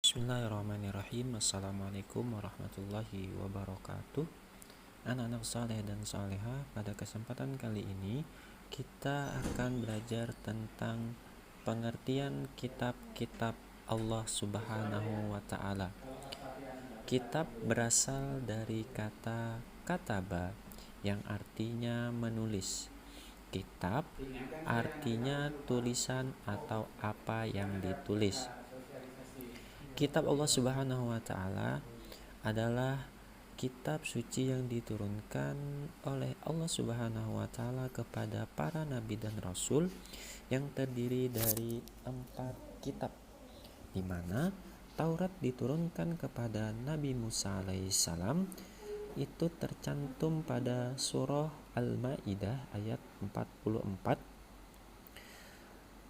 Bismillahirrahmanirrahim. Assalamualaikum warahmatullahi wabarakatuh. Anak-anak saleh dan saleha, pada kesempatan kali ini kita akan belajar tentang pengertian kitab-kitab Allah Subhanahu wa Ta'ala. Kitab berasal dari kata kataba yang artinya menulis. Kitab artinya tulisan atau apa yang ditulis. Kitab Allah Subhanahu wa Ta'ala adalah kitab suci yang diturunkan oleh Allah Subhanahu wa Ta'ala kepada para nabi dan rasul, yang terdiri dari 4 kitab, di mana Taurat diturunkan kepada Nabi Musa alaihissalam. Itu tercantum pada surah Al-Maidah ayat 44,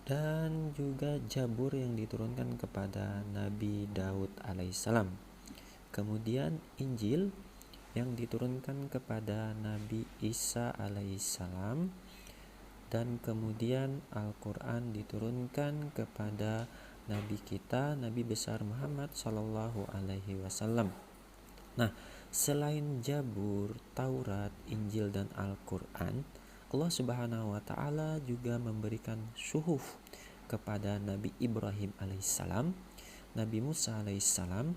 dan juga Zabur yang diturunkan kepada Nabi Daud alaihissalam. Kemudian Injil yang diturunkan kepada Nabi Isa alaihissalam, dan kemudian Al-Quran diturunkan kepada Nabi kita, Nabi besar Muhammad sallallahu alaihi wasallam. Nah, selain Zabur, Taurat, Injil, dan Al-Quran, Allah Subhanahu wa Ta'ala juga memberikan suhuf kepada Nabi Ibrahim alaihissalam, Nabi Musa alaihissalam.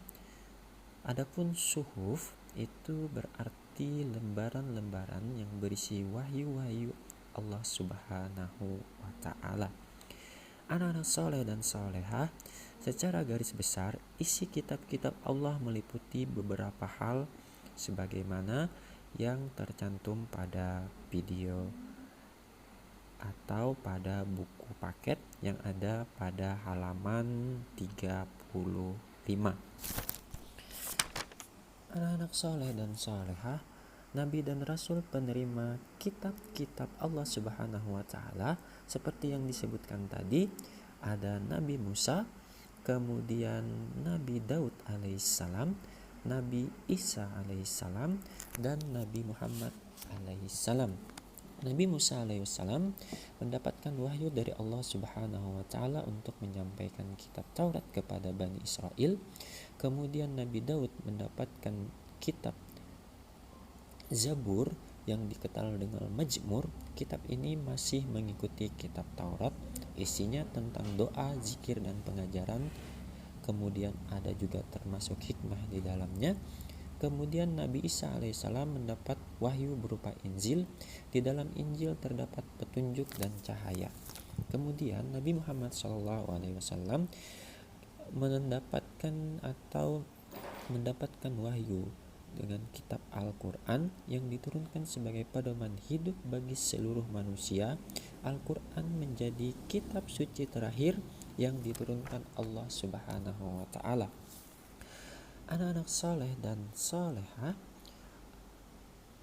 Adapun suhuf itu berarti lembaran-lembaran yang berisi wahyu-wahyu Allah Subhanahu wa Ta'ala. Anak-anak soleh dan soleha, secara garis besar isi kitab-kitab Allah meliputi beberapa hal sebagaimana yang tercantum pada video atau pada buku paket yang ada pada halaman 35. Anak-anak soleh dan soleha, Nabi dan Rasul penerima kitab-kitab Allah Subhanahu wa Ta'ala seperti yang disebutkan tadi, ada Nabi Musa, kemudian Nabi Daud alaihissalam, Nabi Isa alaihissalam, dan Nabi Muhammad alaihissalam. Nabi Musa alaihissalam mendapatkan wahyu dari Allah Subhanahu wa Ta'ala untuk menyampaikan kitab Taurat kepada Bani Israel. Kemudian Nabi Daud mendapatkan kitab Zabur yang dikenal dengan Mazmur. Kitab ini masih mengikuti kitab Taurat, isinya tentang doa, zikir, dan pengajaran. Kemudian ada juga termasuk hikmah di dalamnya. Kemudian Nabi Isa alaihissalam mendapat wahyu berupa Injil. Di dalam Injil terdapat petunjuk dan cahaya. Kemudian Nabi Muhammad SAW mendapatkan wahyu dengan kitab Al-Quran yang diturunkan sebagai pedoman hidup bagi seluruh manusia. Al-Quran menjadi kitab suci terakhir yang diturunkan Allah Subhanahu wa Ta'ala. Anak-anak soleh dan soleha,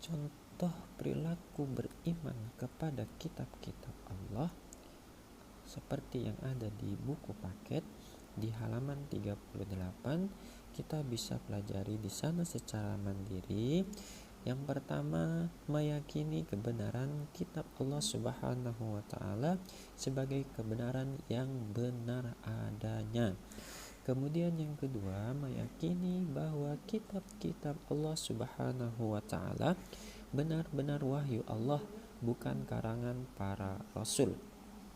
contoh perilaku beriman kepada kitab-kitab Allah seperti yang ada di buku paket di halaman 38, kita bisa pelajari di sana secara mandiri. Yang pertama, meyakini kebenaran kitab Allah Subhanahu wa Ta'ala sebagai kebenaran yang benar adanya. Kemudian yang kedua, meyakini bahwa kitab-kitab Allah Subhanahu wa Ta'ala benar-benar wahyu Allah, bukan karangan para rasul.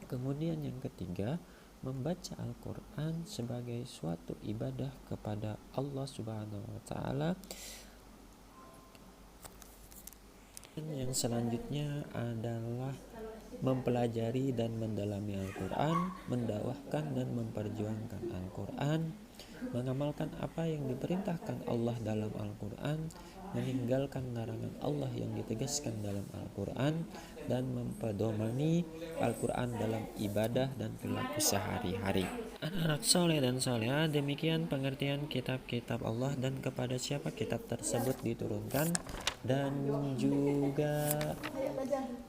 Kemudian yang ketiga, membaca Al-Quran sebagai suatu ibadah kepada Allah Subhanahu wa Ta'ala. Yang selanjutnya adalah mempelajari dan mendalami Al-Quran, mendakwahkan dan memperjuangkan Al-Quran, mengamalkan apa yang diperintahkan Allah dalam Al-Quran, meninggalkan larangan Allah yang ditegaskan dalam Al-Quran, dan mempedomani Al-Quran dalam ibadah dan perilaku sehari-hari. Anak-anak soleh dan soleha, demikian pengertian kitab-kitab Allah dan kepada siapa kitab tersebut diturunkan, dan juga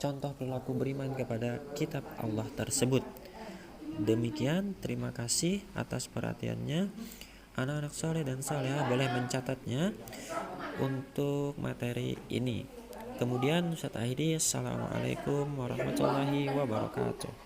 contoh perilaku beriman kepada kitab Allah tersebut. Demikian, terima kasih atas perhatiannya. Anak-anak soleh dan soleha boleh mencatatnya untuk materi ini. Kemudian Ustaz akhiri, assalamualaikum warahmatullahi wabarakatuh.